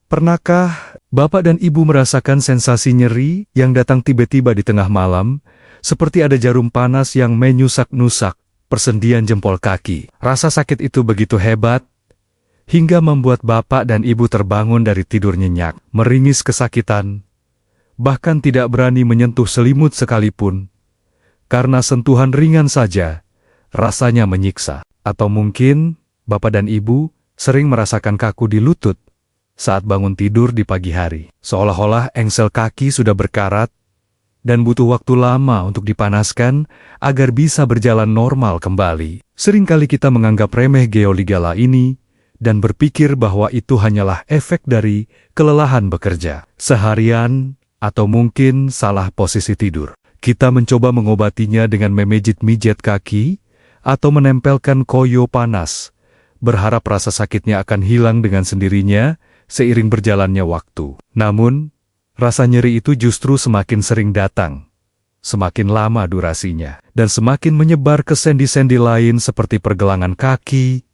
Pernahkah Bapak dan Ibu merasakan sensasi nyeri yang datang tiba-tiba di tengah malam, seperti ada jarum panas yang menyusak-nusak persendian jempol kaki? Rasa sakit itu begitu hebat, hingga membuat Bapak dan Ibu terbangun dari tidur nyenyak, meringis kesakitan, bahkan tidak berani menyentuh selimut sekalipun, karena sentuhan ringan saja rasanya menyiksa. Atau mungkin Bapak dan Ibu sering merasakan kaku di lutut saat bangun tidur di pagi hari, seolah-olah engsel kaki sudah berkarat dan butuh waktu lama untuk dipanaskan agar bisa berjalan normal kembali. Seringkali kita menganggap remeh geoligala ini dan berpikir bahwa itu hanyalah efek dari kelelahan bekerja seharian atau mungkin salah posisi tidur. Kita mencoba mengobatinya dengan memijit-mijit kaki atau menempelkan koyo panas, berharap rasa sakitnya akan hilang dengan sendirinya seiring berjalannya waktu. Namun, rasa nyeri itu justru semakin sering datang, semakin lama durasinya, dan semakin menyebar ke sendi-sendi lain seperti pergelangan kaki,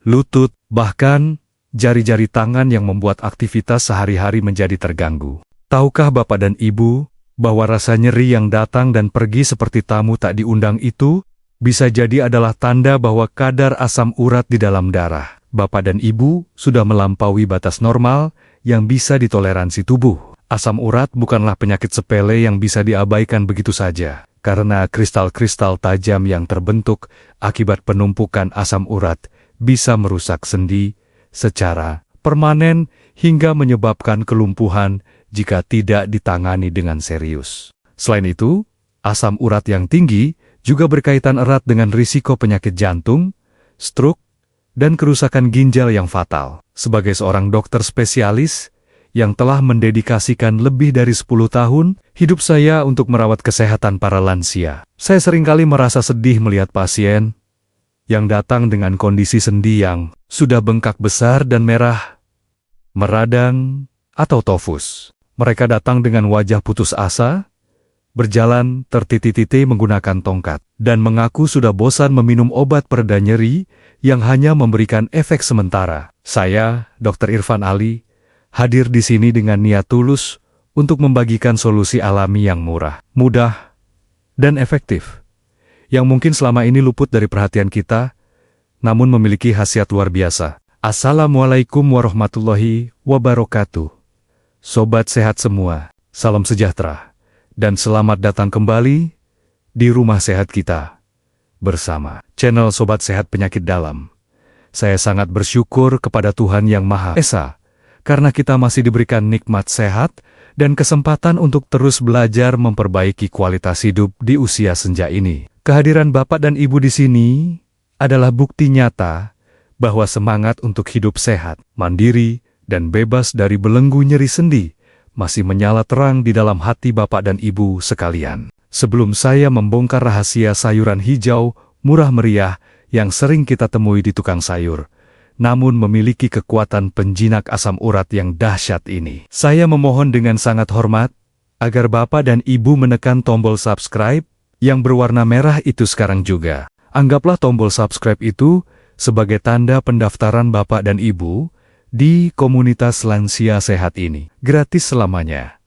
lutut, bahkan jari-jari tangan yang membuat aktivitas sehari-hari menjadi terganggu. Tahukah Bapak dan Ibu bahwa rasa nyeri yang datang dan pergi seperti tamu tak diundang itu bisa jadi adalah tanda bahwa kadar asam urat di dalam darah Bapak dan Ibu sudah melampaui batas normal yang bisa ditoleransi tubuh. Asam urat bukanlah penyakit sepele yang bisa diabaikan begitu saja, karena kristal-kristal tajam yang terbentuk akibat penumpukan asam urat bisa merusak sendi secara permanen hingga menyebabkan kelumpuhan jika tidak ditangani dengan serius. Selain itu, asam urat yang tinggi juga berkaitan erat dengan risiko penyakit jantung, stroke, dan kerusakan ginjal yang fatal. Sebagai seorang dokter spesialis yang telah mendedikasikan lebih dari 10 tahun hidup saya untuk merawat kesehatan para lansia, saya seringkali merasa sedih melihat pasien yang datang dengan kondisi sendi yang sudah bengkak besar dan merah, meradang, atau tofus. Mereka datang dengan wajah putus asa, berjalan tertiti-titi menggunakan tongkat, dan mengaku sudah bosan meminum obat pereda nyeri yang hanya memberikan efek sementara. Saya, Dr. Irfan Ali, hadir di sini dengan niat tulus untuk membagikan solusi alami yang murah, mudah, dan efektif, yang mungkin selama ini luput dari perhatian kita, namun memiliki khasiat luar biasa. Assalamualaikum warahmatullahi wabarakatuh. Sobat sehat semua, salam sejahtera, dan selamat datang kembali di rumah sehat kita bersama channel Sobat Sehat Penyakit Dalam. Saya sangat bersyukur kepada Tuhan Yang Maha Esa, karena kita masih diberikan nikmat sehat dan kesempatan untuk terus belajar memperbaiki kualitas hidup di usia senja ini. Kehadiran Bapak dan Ibu di sini adalah bukti nyata bahwa semangat untuk hidup sehat, mandiri, dan bebas dari belenggu nyeri sendi masih menyala terang di dalam hati Bapak dan Ibu sekalian. Sebelum saya membongkar rahasia sayuran hijau murah meriah yang sering kita temui di tukang sayur, namun memiliki kekuatan penjinak asam urat yang dahsyat ini, saya memohon dengan sangat hormat agar Bapak dan Ibu menekan tombol subscribe yang berwarna merah itu sekarang juga. Anggaplah tombol subscribe itu sebagai tanda pendaftaran Bapak dan Ibu di komunitas lansia sehat ini. Gratis selamanya.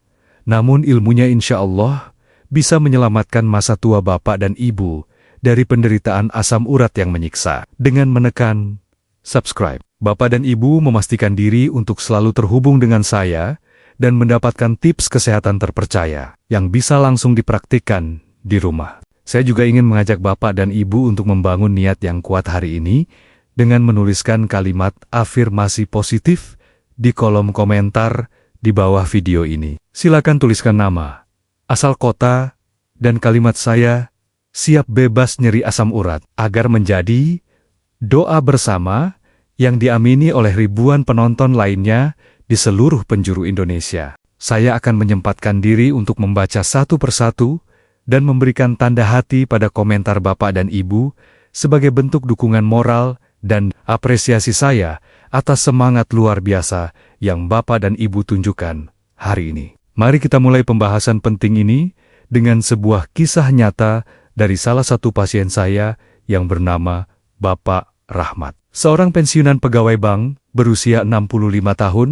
Namun ilmunya insya Allah bisa menyelamatkan masa tua Bapak dan Ibu dari penderitaan asam urat yang menyiksa. Dengan menekan subscribe, Bapak dan Ibu memastikan diri untuk selalu terhubung dengan saya dan mendapatkan tips kesehatan terpercaya yang bisa langsung dipraktikkan di rumah. Saya juga ingin mengajak Bapak dan Ibu untuk membangun niat yang kuat hari ini dengan menuliskan kalimat afirmasi positif di kolom komentar di bawah video ini. Silakan tuliskan nama, asal kota, dan kalimat saya siap bebas nyeri asam urat, agar menjadi doa bersama yang diamini oleh ribuan penonton lainnya di seluruh penjuru Indonesia. Saya akan menyempatkan diri untuk membaca satu persatu dan memberikan tanda hati pada komentar Bapak dan Ibu sebagai bentuk dukungan moral dan apresiasi saya atas semangat luar biasa yang Bapak dan Ibu tunjukkan hari ini. Mari kita mulai pembahasan penting ini dengan sebuah kisah nyata dari salah satu pasien saya yang bernama Bapak Rahmat. Seorang pensiunan pegawai bank berusia 65 tahun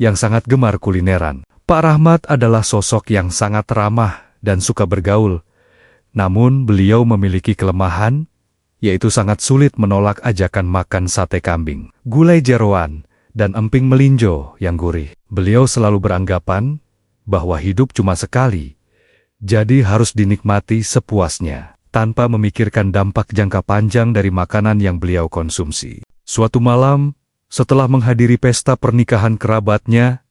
yang sangat gemar kulineran. Pak Rahmat adalah sosok yang sangat ramah dan suka bergaul. Namun beliau memiliki kelemahan, yaitu sangat sulit menolak ajakan makan sate kambing, gulai jeroan, dan emping melinjo yang gurih. Beliau selalu beranggapan bahwa hidup cuma sekali, jadi harus dinikmati sepuasnya, tanpa memikirkan dampak jangka panjang dari makanan yang beliau konsumsi. Suatu malam, setelah menghadiri pesta pernikahan kerabatnya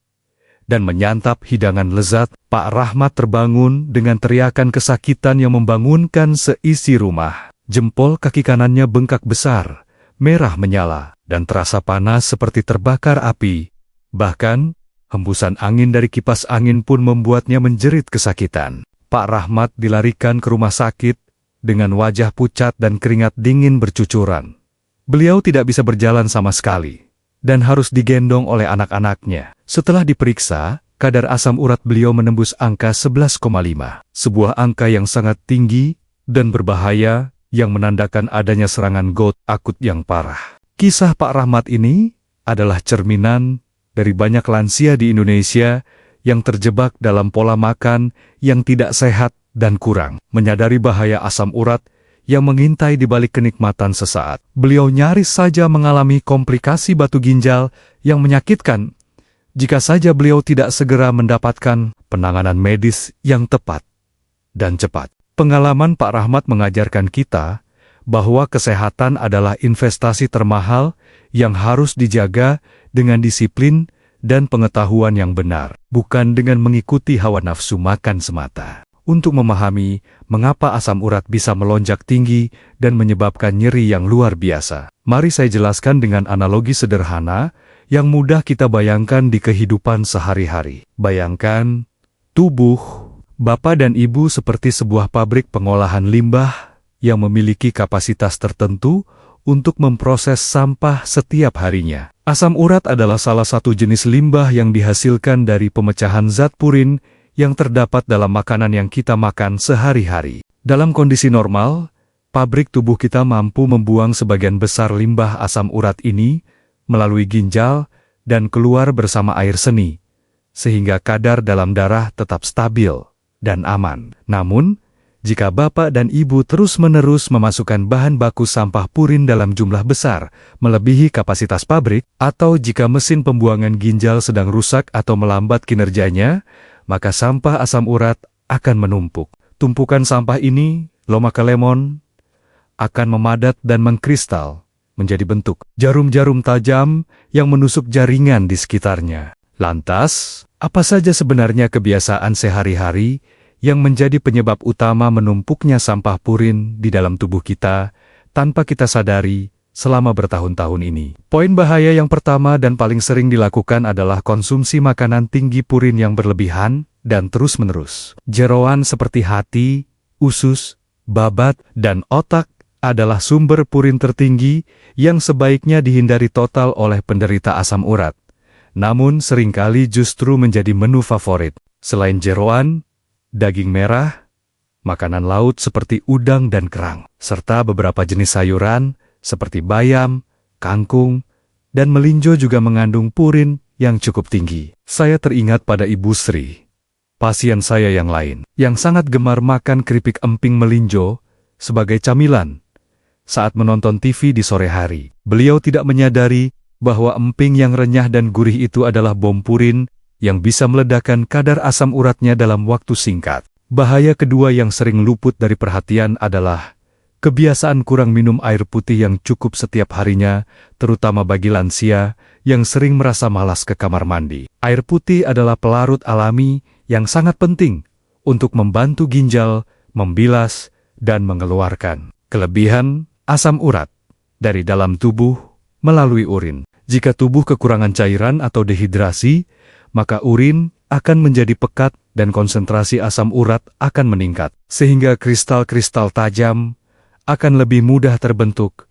dan menyantap hidangan lezat, Pak Rahmat terbangun dengan teriakan kesakitan yang membangunkan seisi rumah. Jempol kaki kanannya bengkak besar, merah menyala, dan terasa panas seperti terbakar api. Bahkan, hembusan angin dari kipas angin pun membuatnya menjerit kesakitan. Pak Rahmat dilarikan ke rumah sakit dengan wajah pucat dan keringat dingin bercucuran. Beliau tidak bisa berjalan sama sekali dan harus digendong oleh anak-anaknya. Setelah diperiksa, kadar asam urat beliau menembus angka 11,5, sebuah angka yang sangat tinggi dan berbahaya yang menandakan adanya serangan gout akut yang parah. Kisah Pak Rahmat ini adalah cerminan dari banyak lansia di Indonesia yang terjebak dalam pola makan yang tidak sehat dan kurang menyadari bahaya asam urat yang mengintai di balik kenikmatan sesaat. Beliau nyaris saja mengalami komplikasi batu ginjal yang menyakitkan jika saja beliau tidak segera mendapatkan penanganan medis yang tepat dan cepat. Pengalaman Pak Rahmat mengajarkan kita bahwa kesehatan adalah investasi termahal yang harus dijaga dengan disiplin dan pengetahuan yang benar, bukan dengan mengikuti hawa nafsu makan semata. Untuk memahami mengapa asam urat bisa melonjak tinggi dan menyebabkan nyeri yang luar biasa, mari saya jelaskan dengan analogi sederhana yang mudah kita bayangkan di kehidupan sehari-hari. Bayangkan tubuh Bapak dan Ibu seperti sebuah pabrik pengolahan limbah yang memiliki kapasitas tertentu untuk memproses sampah setiap harinya. Asam urat adalah salah satu jenis limbah yang dihasilkan dari pemecahan zat purin yang terdapat dalam makanan yang kita makan sehari-hari. Dalam kondisi normal, pabrik tubuh kita mampu membuang sebagian besar limbah asam urat ini melalui ginjal dan keluar bersama air seni, sehingga kadar dalam darah tetap stabil dan aman. Namun, jika Bapak dan Ibu terus-menerus memasukkan bahan baku sampah purin dalam jumlah besar, melebihi kapasitas pabrik, atau jika mesin pembuangan ginjal sedang rusak atau melambat kinerjanya, maka sampah asam urat akan menumpuk. Tumpukan sampah ini, loma-ke lemon, akan memadat dan mengkristal menjadi bentuk jarum-jarum tajam yang menusuk jaringan di sekitarnya. Lantas, apa saja sebenarnya kebiasaan sehari-hari yang menjadi penyebab utama menumpuknya sampah purin di dalam tubuh kita tanpa kita sadari selama bertahun-tahun ini? Poin bahaya yang pertama dan paling sering dilakukan adalah konsumsi makanan tinggi purin yang berlebihan dan terus-menerus. Jeroan seperti hati, usus, babat, dan otak adalah sumber purin tertinggi yang sebaiknya dihindari total oleh penderita asam urat. Namun seringkali justru menjadi menu favorit. Selain jeroan, daging merah, makanan laut seperti udang dan kerang, serta beberapa jenis sayuran seperti bayam, kangkung, dan melinjo juga mengandung purin yang cukup tinggi. Saya teringat pada Ibu Sri, pasien saya yang lain, yang sangat gemar makan keripik emping melinjo sebagai camilan saat menonton TV di sore hari. Beliau tidak menyadari bahwa emping yang renyah dan gurih itu adalah bom purin yang bisa meledakkan kadar asam uratnya dalam waktu singkat. Bahaya kedua yang sering luput dari perhatian adalah kebiasaan kurang minum air putih yang cukup setiap harinya, terutama bagi lansia yang sering merasa malas ke kamar mandi. Air putih adalah pelarut alami yang sangat penting untuk membantu ginjal, membilas, dan mengeluarkan kelebihan asam urat dari dalam tubuh melalui urin. Jika tubuh kekurangan cairan atau dehidrasi, maka urin akan menjadi pekat dan konsentrasi asam urat akan meningkat, sehingga kristal-kristal tajam akan lebih mudah terbentuk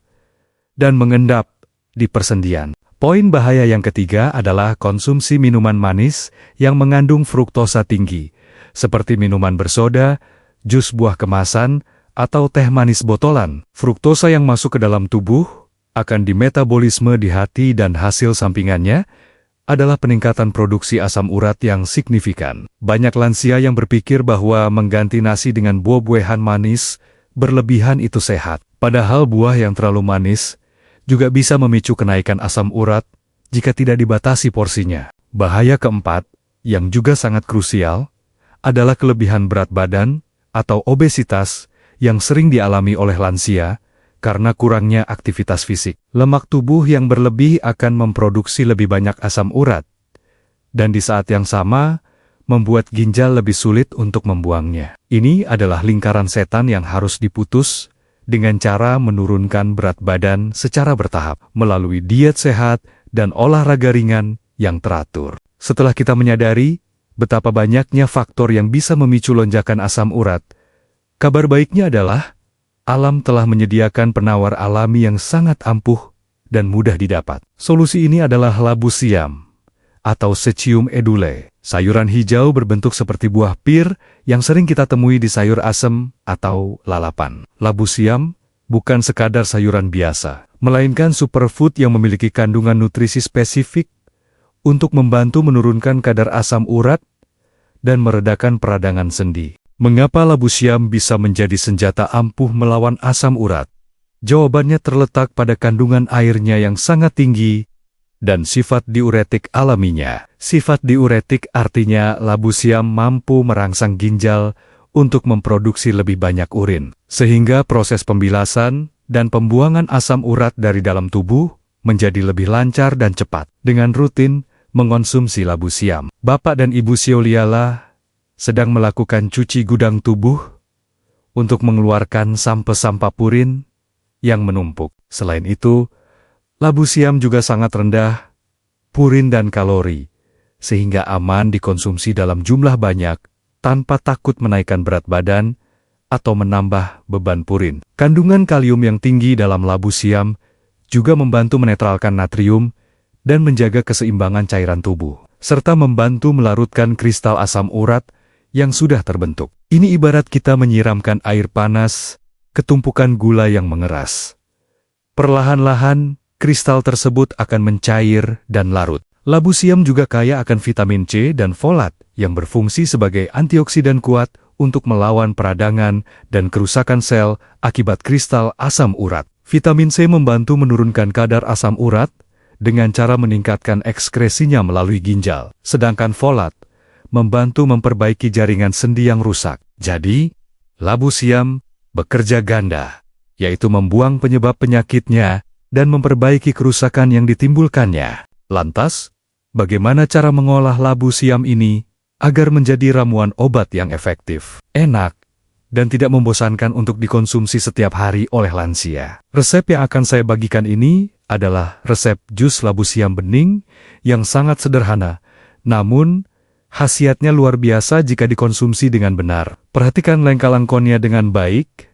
dan mengendap di persendian. Poin bahaya yang ketiga adalah konsumsi minuman manis yang mengandung fruktosa tinggi, seperti minuman bersoda, jus buah kemasan, atau teh manis botolan. Fruktosa yang masuk ke dalam tubuh akan dimetabolisme di hati dan hasil sampingannya adalah peningkatan produksi asam urat yang signifikan. Banyak lansia yang berpikir bahwa mengganti nasi dengan buah-buahan manis berlebihan itu sehat. Padahal buah yang terlalu manis juga bisa memicu kenaikan asam urat jika tidak dibatasi porsinya. Bahaya keempat, yang juga sangat krusial, adalah kelebihan berat badan atau obesitas yang sering dialami oleh lansia karena kurangnya aktivitas fisik. Lemak tubuh yang berlebih akan memproduksi lebih banyak asam urat, dan di saat yang sama, membuat ginjal lebih sulit untuk membuangnya. Ini adalah lingkaran setan yang harus diputus dengan cara menurunkan berat badan secara bertahap, melalui diet sehat dan olahraga ringan yang teratur. Setelah kita menyadari betapa banyaknya faktor yang bisa memicu lonjakan asam urat, kabar baiknya adalah alam telah menyediakan penawar alami yang sangat ampuh dan mudah didapat. Solusi ini adalah labu siam atau Sechium edule, sayuran hijau berbentuk seperti buah pir yang sering kita temui di sayur asem atau lalapan. Labu siam bukan sekadar sayuran biasa, melainkan superfood yang memiliki kandungan nutrisi spesifik untuk membantu menurunkan kadar asam urat dan meredakan peradangan sendi. Mengapa labu siam bisa menjadi senjata ampuh melawan asam urat? Jawabannya terletak pada kandungan airnya yang sangat tinggi dan sifat diuretik alaminya. Sifat diuretik artinya labu siam mampu merangsang ginjal untuk memproduksi lebih banyak urin, sehingga proses pembilasan dan pembuangan asam urat dari dalam tubuh menjadi lebih lancar dan cepat. Dengan rutin mengonsumsi labu siam, Bapak dan Ibu Sioliala sedang melakukan cuci gudang tubuh untuk mengeluarkan sampah-sampah purin yang menumpuk. Selain itu, labu siam juga sangat rendah purin dan kalori, sehingga aman dikonsumsi dalam jumlah banyak tanpa takut menaikkan berat badan atau menambah beban purin. Kandungan kalium yang tinggi dalam labu siam juga membantu menetralkan natrium dan menjaga keseimbangan cairan tubuh, serta membantu melarutkan kristal asam urat yang sudah terbentuk. Ini ibarat kita menyiramkan air panas ke tumpukan gula yang mengeras. Perlahan-lahan, kristal tersebut akan mencair dan larut. Labu siam juga kaya akan vitamin C dan folat yang berfungsi sebagai antioksidan kuat untuk melawan peradangan dan kerusakan sel akibat kristal asam urat. Vitamin C membantu menurunkan kadar asam urat dengan cara meningkatkan ekskresinya melalui ginjal, sedangkan folat membantu memperbaiki jaringan sendi yang rusak. Jadi, labu siam bekerja ganda, yaitu membuang penyebab penyakitnya dan memperbaiki kerusakan yang ditimbulkannya. Lantas, bagaimana cara mengolah labu siam ini agar menjadi ramuan obat yang efektif, enak, dan tidak membosankan untuk dikonsumsi setiap hari oleh lansia? Resep yang akan saya bagikan ini adalah resep jus labu siam bening yang sangat sederhana, namun khasiatnya luar biasa jika dikonsumsi dengan benar. Perhatikan langkah-langkahnya dengan baik,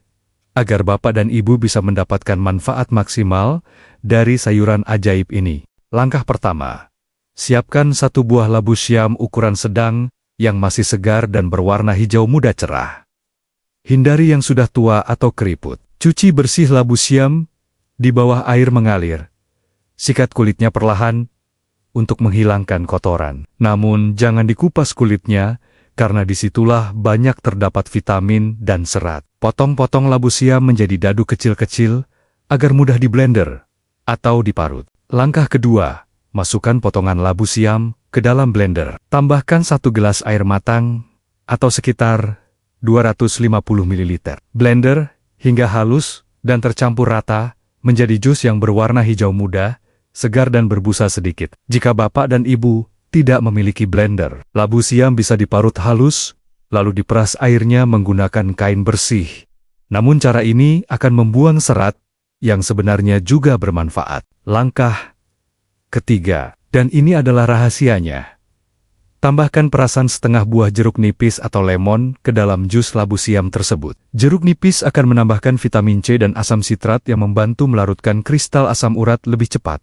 agar Bapak dan Ibu bisa mendapatkan manfaat maksimal dari sayuran ajaib ini. Langkah pertama, siapkan satu buah labu siam ukuran sedang yang masih segar dan berwarna hijau muda cerah. Hindari yang sudah tua atau keriput. Cuci bersih labu siam di bawah air mengalir. Sikat kulitnya perlahan untuk menghilangkan kotoran. Namun jangan dikupas kulitnya, karena disitulah banyak terdapat vitamin dan serat. Potong-potong labu siam menjadi dadu kecil-kecil agar mudah diblender atau diparut. Langkah kedua, masukkan potongan labu siam ke dalam blender. Tambahkan 1 gelas air matang atau sekitar 250 ml. Blender hingga halus dan tercampur rata menjadi jus yang berwarna hijau muda, segar dan berbusa sedikit. Jika Bapak dan Ibu tidak memiliki blender, labu siam bisa diparut halus, lalu diperas airnya menggunakan kain bersih. Namun cara ini akan membuang serat yang sebenarnya juga bermanfaat. Langkah ketiga, dan ini adalah rahasianya. Tambahkan perasan setengah buah jeruk nipis atau lemon ke dalam jus labu siam tersebut. Jeruk nipis akan menambahkan vitamin C dan asam sitrat yang membantu melarutkan kristal asam urat lebih cepat,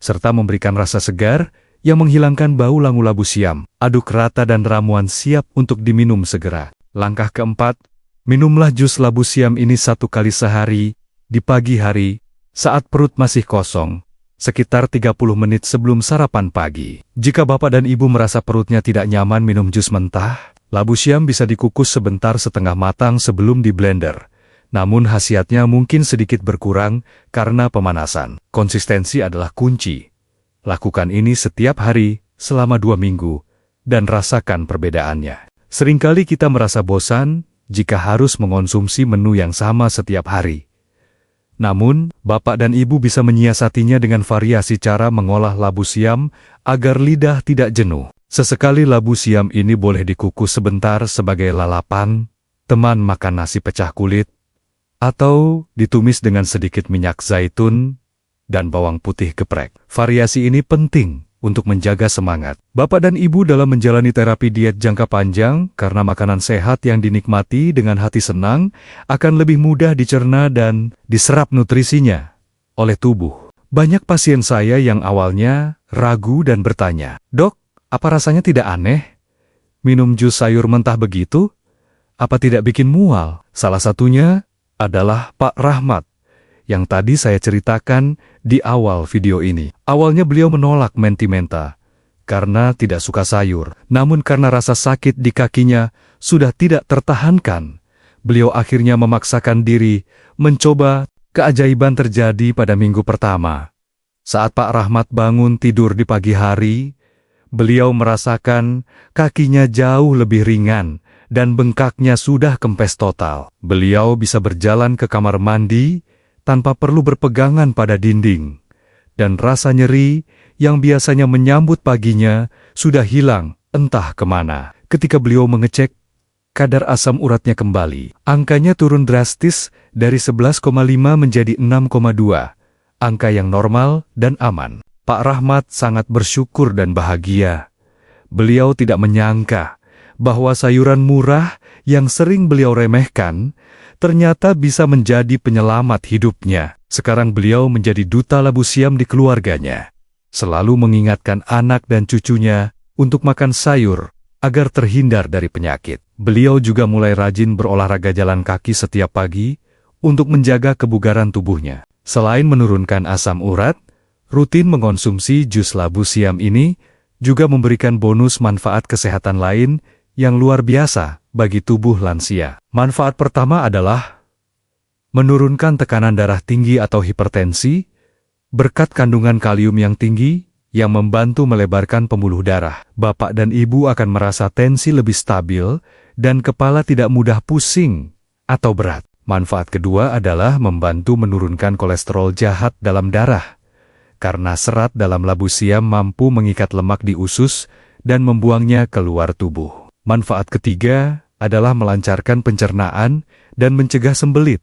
serta memberikan rasa segar yang menghilangkan bau langu labu siam. Aduk rata dan ramuan siap untuk diminum segera. Langkah keempat, minumlah jus labu siam ini 1 kali sehari, di pagi hari, saat perut masih kosong, sekitar 30 menit sebelum sarapan pagi. Jika Bapak dan Ibu merasa perutnya tidak nyaman minum jus mentah, labu siam bisa dikukus sebentar setengah matang sebelum di blender. Namun khasiatnya mungkin sedikit berkurang karena pemanasan. Konsistensi adalah kunci. Lakukan ini setiap hari selama 2 minggu dan rasakan perbedaannya. Seringkali kita merasa bosan jika harus mengonsumsi menu yang sama setiap hari. Namun, Bapak dan Ibu bisa menyiasatinya dengan variasi cara mengolah labu siam agar lidah tidak jenuh. Sesekali labu siam ini boleh dikukus sebentar sebagai lalapan, teman makan nasi pecah kulit, atau ditumis dengan sedikit minyak zaitun dan bawang putih geprek. Variasi ini penting untuk menjaga semangat Bapak dan Ibu dalam menjalani terapi diet jangka panjang karena makanan sehat yang dinikmati dengan hati senang akan lebih mudah dicerna dan diserap nutrisinya oleh tubuh. Banyak pasien saya yang awalnya ragu dan bertanya, "Dok, apa rasanya tidak aneh? Minum jus sayur mentah begitu? Apa tidak bikin mual?" Salah satunya adalah Pak Rahmat yang tadi saya ceritakan di awal video ini. Awalnya beliau menolak menti-menta karena tidak suka sayur. Namun karena rasa sakit di kakinya sudah tidak tertahankan, beliau akhirnya memaksakan diri mencoba. Keajaiban terjadi pada minggu pertama. Saat Pak Rahmat bangun tidur di pagi hari, beliau merasakan kakinya jauh lebih ringan dan bengkaknya sudah kempes total. Beliau bisa berjalan ke kamar mandi tanpa perlu berpegangan pada dinding, dan rasa nyeri yang biasanya menyambut paginya sudah hilang entah kemana. Ketika beliau mengecek, kadar asam uratnya kembali. Angkanya turun drastis dari 11,5 menjadi 6,2, angka yang normal dan aman. Pak Rahmat sangat bersyukur dan bahagia. Beliau tidak menyangka bahwa sayuran murah yang sering beliau remehkan ternyata bisa menjadi penyelamat hidupnya. Sekarang beliau menjadi duta labu siam di keluarganya, selalu mengingatkan anak dan cucunya untuk makan sayur agar terhindar dari penyakit. Beliau juga mulai rajin berolahraga jalan kaki setiap pagi untuk menjaga kebugaran tubuhnya. Selain menurunkan asam urat, rutin mengonsumsi jus labu siam ini juga memberikan bonus manfaat kesehatan lain yang luar biasa bagi tubuh lansia. Manfaat pertama adalah menurunkan tekanan darah tinggi atau hipertensi berkat kandungan kalium yang tinggi yang membantu melebarkan pembuluh darah. Bapak dan Ibu akan merasa tensi lebih stabil dan kepala tidak mudah pusing atau berat. Manfaat kedua adalah membantu menurunkan kolesterol jahat dalam darah, karena serat dalam labu siam mampu mengikat lemak di usus dan membuangnya keluar tubuh. Manfaat ketiga adalah melancarkan pencernaan dan mencegah sembelit,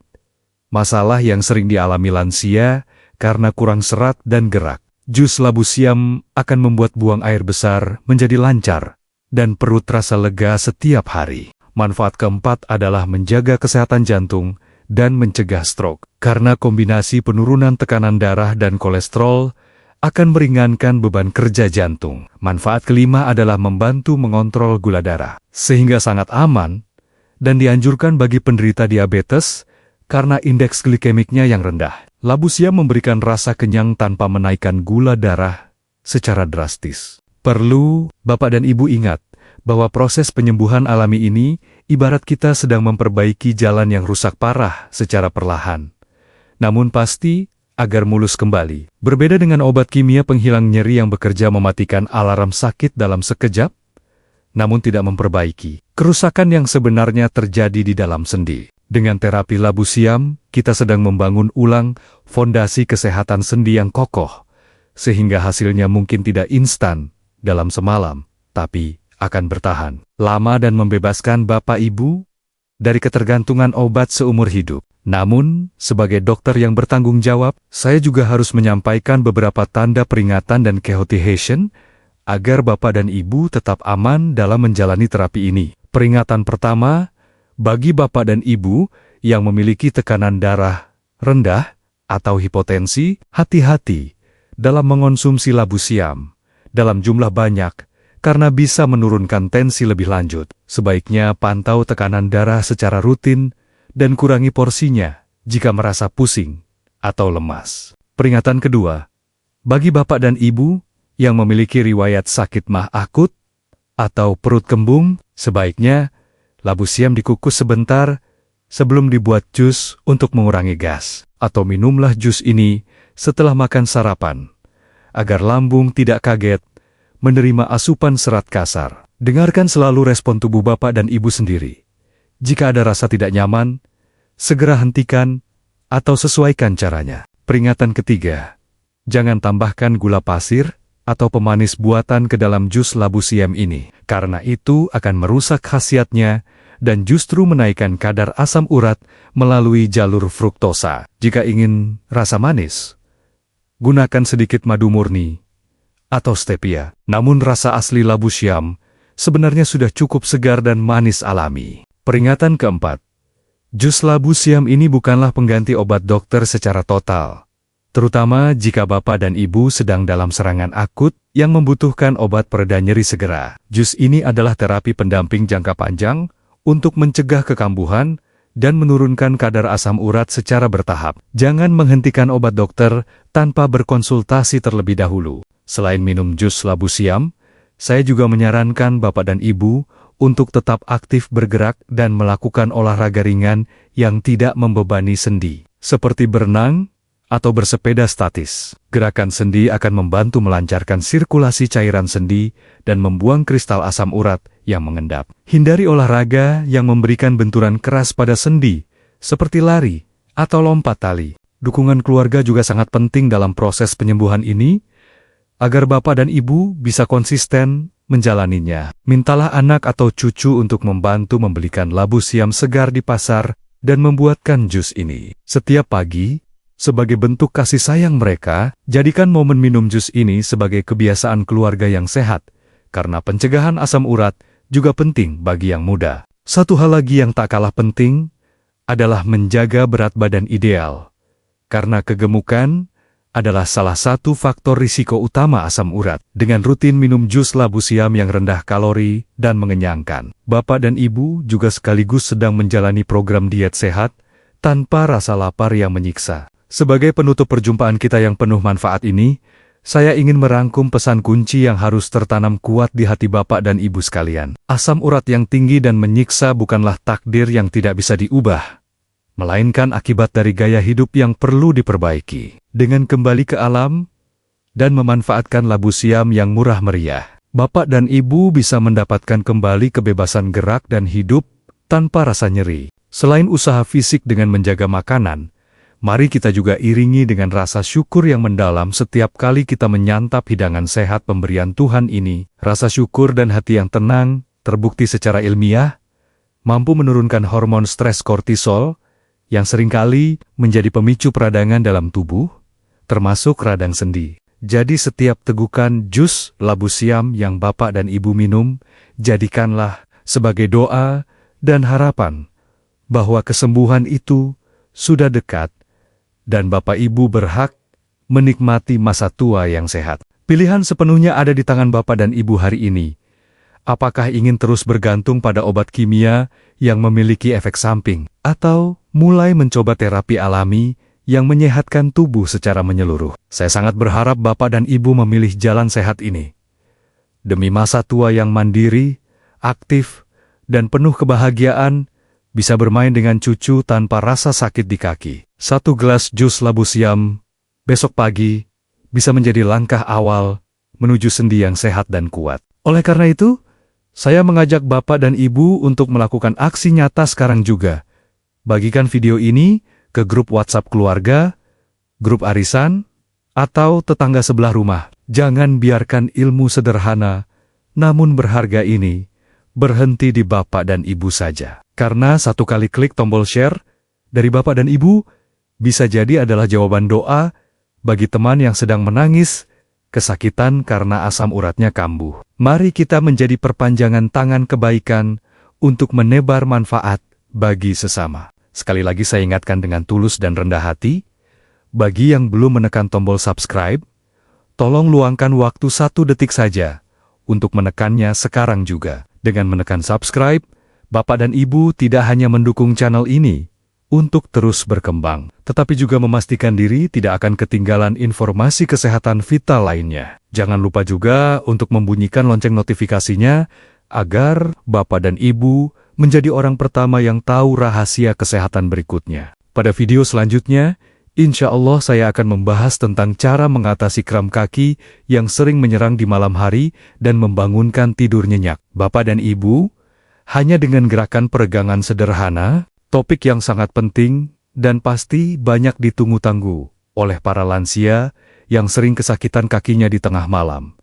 masalah yang sering dialami lansia karena kurang serat dan gerak. Jus labu siam akan membuat buang air besar menjadi lancar dan perut terasa lega setiap hari. Manfaat keempat adalah menjaga kesehatan jantung dan mencegah stroke. Karena kombinasi penurunan tekanan darah dan kolesterol akan meringankan beban kerja jantung. Manfaat kelima adalah membantu mengontrol gula darah, sehingga sangat aman dan dianjurkan bagi penderita diabetes karena indeks glikemiknya yang rendah. Labu siam memberikan rasa kenyang tanpa menaikkan gula darah secara drastis. Perlu Bapak dan Ibu ingat bahwa proses penyembuhan alami ini ibarat kita sedang memperbaiki jalan yang rusak parah secara perlahan. Namun pasti agar mulus kembali. Berbeda dengan obat kimia penghilang nyeri yang bekerja mematikan alarm sakit dalam sekejap, namun tidak memperbaiki kerusakan yang sebenarnya terjadi di dalam sendi. Dengan terapi labu siam, kita sedang membangun ulang fondasi kesehatan sendi yang kokoh, sehingga hasilnya mungkin tidak instan dalam semalam, tapi akan bertahan lama dan membebaskan Bapak Ibu dari ketergantungan obat seumur hidup. Namun, sebagai dokter yang bertanggung jawab, saya juga harus menyampaikan beberapa tanda peringatan dan kehati-hatian agar Bapak dan Ibu tetap aman dalam menjalani terapi ini. Peringatan pertama, bagi Bapak dan Ibu yang memiliki tekanan darah rendah atau hipotensi, hati-hati dalam mengonsumsi labu siam dalam jumlah banyak karena bisa menurunkan tensi lebih lanjut. Sebaiknya pantau tekanan darah secara rutin dan kurangi porsinya jika merasa pusing atau lemas. Peringatan kedua, Bagi bapak dan ibu yang memiliki riwayat sakit mah akut atau perut kembung, sebaiknya labu siam dikukus sebentar sebelum dibuat jus untuk mengurangi gas. Atau minumlah jus ini setelah makan sarapan, agar lambung tidak kaget menerima asupan serat kasar. Dengarkan selalu respon tubuh bapak dan ibu sendiri. Jika ada rasa tidak nyaman, segera hentikan atau sesuaikan caranya. Peringatan ketiga, jangan tambahkan gula pasir atau pemanis buatan ke dalam jus labu siam ini, karena itu akan merusak khasiatnya dan justru menaikkan kadar asam urat melalui jalur fruktosa. Jika ingin rasa manis, gunakan sedikit madu murni atau stevia. Namun rasa asli labu siam sebenarnya sudah cukup segar dan manis alami. Peringatan keempat, jus labu siam ini bukanlah pengganti obat dokter secara total, terutama jika bapak dan ibu sedang dalam serangan akut yang membutuhkan obat pereda nyeri segera. Jus ini adalah terapi pendamping jangka panjang untuk mencegah kekambuhan dan menurunkan kadar asam urat secara bertahap. Jangan menghentikan obat dokter tanpa berkonsultasi terlebih dahulu. Selain minum jus labu siam, saya juga menyarankan bapak dan ibu untuk tetap aktif bergerak dan melakukan olahraga ringan yang tidak membebani sendi, seperti berenang atau bersepeda statis. Gerakan sendi akan membantu melancarkan sirkulasi cairan sendi dan membuang kristal asam urat yang mengendap. Hindari olahraga yang memberikan benturan keras pada sendi, seperti lari atau lompat tali. Dukungan keluarga juga sangat penting dalam proses penyembuhan ini, agar bapak dan ibu bisa konsisten menjalaninya. Mintalah anak atau cucu untuk membantu membelikan labu siam segar di pasar dan membuatkan jus ini. Setiap pagi, sebagai bentuk kasih sayang mereka, jadikan momen minum jus ini sebagai kebiasaan keluarga yang sehat, karena pencegahan asam urat juga penting bagi yang muda. Satu hal lagi yang tak kalah penting adalah menjaga berat badan ideal, karena kegemukan adalah salah satu faktor risiko utama asam urat. Dengan rutin minum jus labu siam yang rendah kalori dan mengenyangkan, bapak dan ibu juga sekaligus sedang menjalani program diet sehat tanpa rasa lapar yang menyiksa. Sebagai penutup perjumpaan kita yang penuh manfaat ini, saya ingin merangkum pesan kunci yang harus tertanam kuat di hati bapak dan ibu sekalian. Asam urat yang tinggi dan menyiksa bukanlah takdir yang tidak bisa diubah, melainkan akibat dari gaya hidup yang perlu diperbaiki. Dengan kembali ke alam dan memanfaatkan labu siam yang murah meriah, bapak dan ibu bisa mendapatkan kembali kebebasan gerak dan hidup tanpa rasa nyeri. Selain usaha fisik dengan menjaga makanan, mari kita juga iringi dengan rasa syukur yang mendalam setiap kali kita menyantap hidangan sehat pemberian Tuhan ini. Rasa syukur dan hati yang tenang, terbukti secara ilmiah, mampu menurunkan hormon stres kortisol, yang seringkali menjadi pemicu peradangan dalam tubuh, termasuk radang sendi. Jadi setiap tegukan jus labu siam yang bapak dan ibu minum, jadikanlah sebagai doa dan harapan bahwa kesembuhan itu sudah dekat, dan bapak ibu berhak menikmati masa tua yang sehat. Pilihan sepenuhnya ada di tangan bapak dan ibu hari ini. Apakah ingin terus bergantung pada obat kimia yang memiliki efek samping, atau mulai mencoba terapi alami yang menyehatkan tubuh secara menyeluruh? Saya sangat berharap bapak dan ibu memilih jalan sehat ini, demi masa tua yang mandiri, aktif, dan penuh kebahagiaan, bisa bermain dengan cucu tanpa rasa sakit di kaki. Satu gelas jus labu siam besok pagi bisa menjadi langkah awal menuju sendi yang sehat dan kuat. Oleh karena itu, saya mengajak bapak dan ibu untuk melakukan aksi nyata sekarang juga. Bagikan video ini ke grup WhatsApp keluarga, grup arisan, atau tetangga sebelah rumah. Jangan biarkan ilmu sederhana, namun berharga ini, berhenti di bapak dan ibu saja. Karena satu kali klik tombol share dari bapak dan ibu, bisa jadi adalah jawaban doa bagi teman yang sedang menangis, kesakitan karena asam uratnya kambuh. Mari kita menjadi perpanjangan tangan kebaikan untuk menebar manfaat bagi sesama. Sekali lagi saya ingatkan dengan tulus dan rendah hati, bagi yang belum menekan tombol subscribe, tolong luangkan waktu 1 detik saja untuk menekannya sekarang juga. Dengan menekan subscribe, bapak dan ibu tidak hanya mendukung channel ini, untuk terus berkembang, tetapi juga memastikan diri tidak akan ketinggalan informasi kesehatan vital lainnya. Jangan lupa juga untuk membunyikan lonceng notifikasinya agar Bapak dan Ibu menjadi orang pertama yang tahu rahasia kesehatan berikutnya. Pada video selanjutnya, insya Allah saya akan membahas tentang cara mengatasi kram kaki yang sering menyerang di malam hari dan membangunkan tidur nyenyak. Bapak dan Ibu, hanya dengan gerakan peregangan sederhana, topik yang sangat penting dan pasti banyak ditunggu-tunggu oleh para lansia yang sering kesakitan kakinya di tengah malam.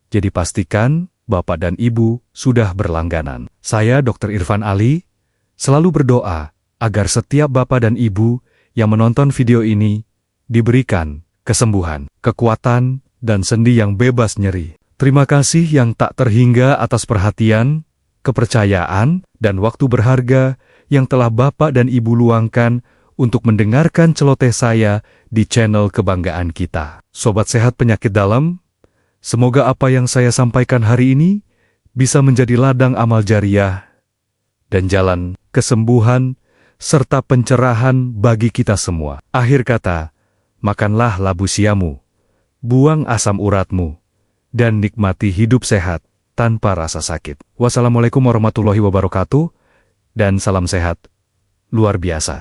Jadi pastikan Bapak dan Ibu sudah berlangganan. Saya Dr. Irfan Ali, selalu berdoa agar setiap Bapak dan Ibu yang menonton video ini diberikan kesembuhan, kekuatan, dan sendi yang bebas nyeri. Terima kasih yang tak terhingga atas perhatian, kepercayaan, dan waktu berharga yang telah Bapak dan Ibu luangkan untuk mendengarkan celoteh saya di channel kebanggaan kita. Sobat Sehat Penyakit Dalam, semoga apa yang saya sampaikan hari ini bisa menjadi ladang amal jariah dan jalan kesembuhan serta pencerahan bagi kita semua. Akhir kata, makanlah labu siamu, buang asam uratmu, dan nikmati hidup sehat tanpa rasa sakit. Wassalamualaikum warahmatullahi wabarakatuh, dan salam sehat luar biasa.